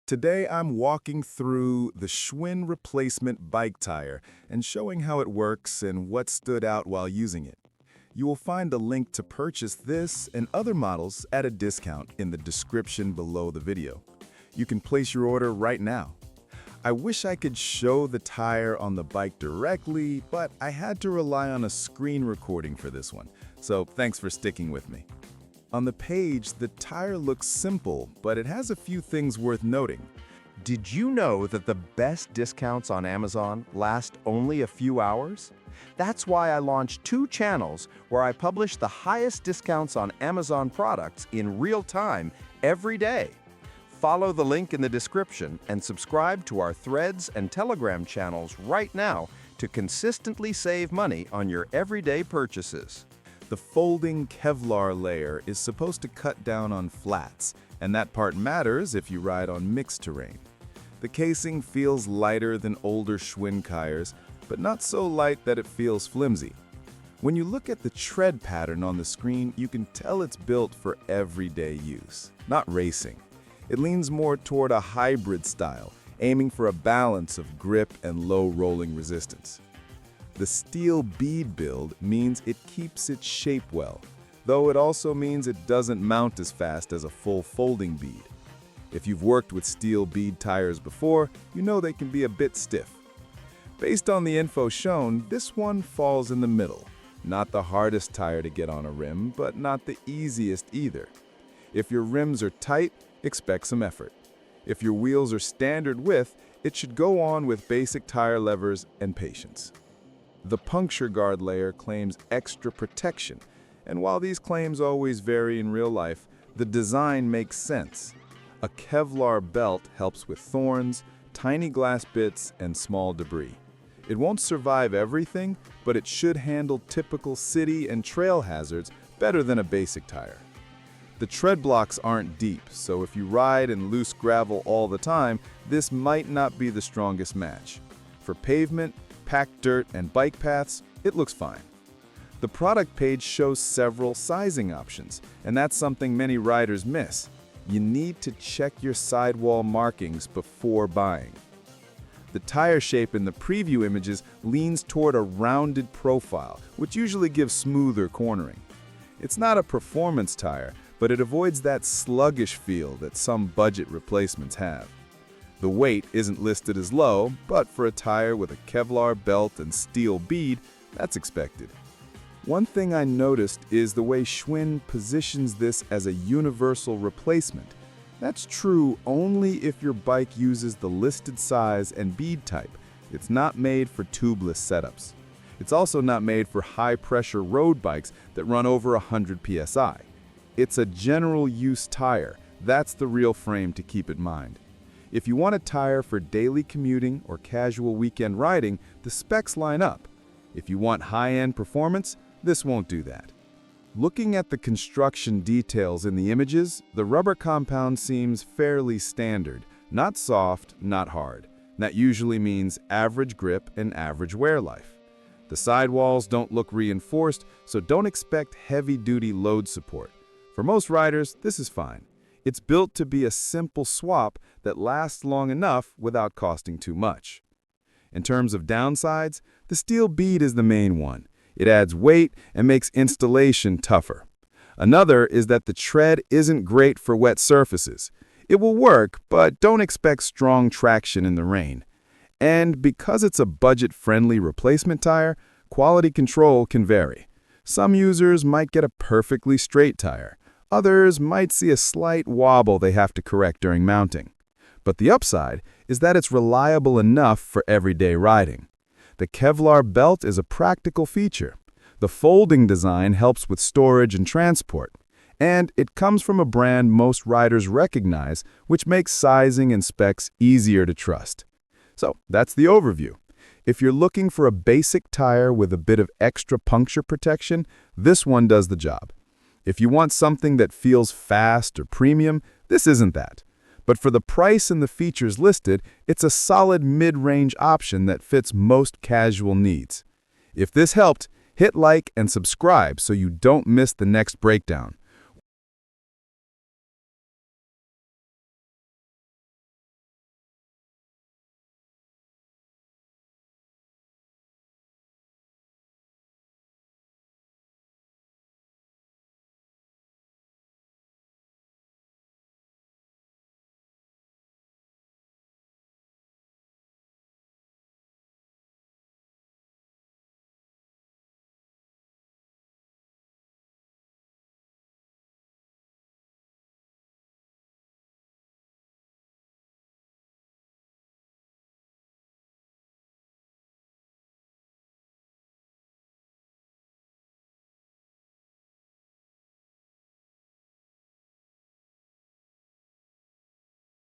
Today I'm walking through the Schwinn Replacement Bike Tire and showing how it works and what stood out while using it. You will find a link to purchase this and other models at a discount in the description below the video. You can place your order right now. I wish I could show the tire on the bike directly, but I had to rely on a screen recording for this one, so thanks for sticking with me. On the page, the tire looks simple, but it has a few things worth noting. Did you know that the best discounts on Amazon last only a few hours? That's why I launched 2 channels where I publish the highest discounts on Amazon products in real time every day. Follow the link in the description and subscribe to our Threads and Telegram channels right now to consistently save money on your everyday purchases. The folding Kevlar layer is supposed to cut down on flats, and that part matters if you ride on mixed terrain. The casing feels lighter than older Schwinn tires, but not so light that it feels flimsy. When you look at the tread pattern on the screen, you can tell it's built for everyday use, not racing. It leans more toward a hybrid style, aiming for a balance of grip and low rolling resistance. The steel bead build means it keeps its shape well, though it also means it doesn't mount as fast as a full folding bead. If you've worked with steel bead tires before, you know they can be a bit stiff. Based on the info shown, this one falls in the middle. Not the hardest tire to get on a rim, but not the easiest either. If your rims are tight, expect some effort. If your wheels are standard width, it should go on with basic tire levers and patience. The puncture guard layer claims extra protection, and while these claims always vary in real life, the design makes sense. A Kevlar belt helps with thorns, tiny glass bits, and small debris. It won't survive everything, but it should handle typical city and trail hazards better than a basic tire. The tread blocks aren't deep, so if you ride in loose gravel all the time, this might not be the strongest match. For pavement, packed dirt, and bike paths, it looks fine. The product page shows several sizing options, and that's something many riders miss. You need to check your sidewall markings before buying. The tire shape in the preview images leans toward a rounded profile, which usually gives smoother cornering. It's not a performance tire, but it avoids that sluggish feel that some budget replacements have. The weight isn't listed as low, but for a tire with a Kevlar belt and steel bead, that's expected. One thing I noticed is the way Schwinn positions this as a universal replacement. That's true only if your bike uses the listed size and bead type. It's not made for tubeless setups. It's also not made for high-pressure road bikes that run over 100 psi. It's a general-use tire. That's the real frame to keep in mind. If you want a tire for daily commuting or casual weekend riding, the specs line up. If you want high-end performance, this won't do that. Looking at the construction details in the images, the rubber compound seems fairly standard, not soft, not hard. That usually means average grip and average wear life. The sidewalls don't look reinforced, so don't expect heavy-duty load support. For most riders, this is fine. It's built to be a simple swap that lasts long enough without costing too much. In terms of downsides, the steel bead is the main one. It adds weight and makes installation tougher. Another is that the tread isn't great for wet surfaces. It will work, but don't expect strong traction in the rain. And because it's a budget-friendly replacement tire, quality control can vary. Some users might get a perfectly straight tire. Others might see a slight wobble they have to correct during mounting. But the upside is that it's reliable enough for everyday riding. The Kevlar belt is a practical feature. The folding design helps with storage and transport. And it comes from a brand most riders recognize, which makes sizing and specs easier to trust. So that's the overview. If you're looking for a basic tire with a bit of extra puncture protection, this one does the job. If you want something that feels fast or premium, this isn't that. But for the price and the features listed, it's a solid mid-range option that fits most casual needs. If this helped, hit like and subscribe so you don't miss the next breakdown.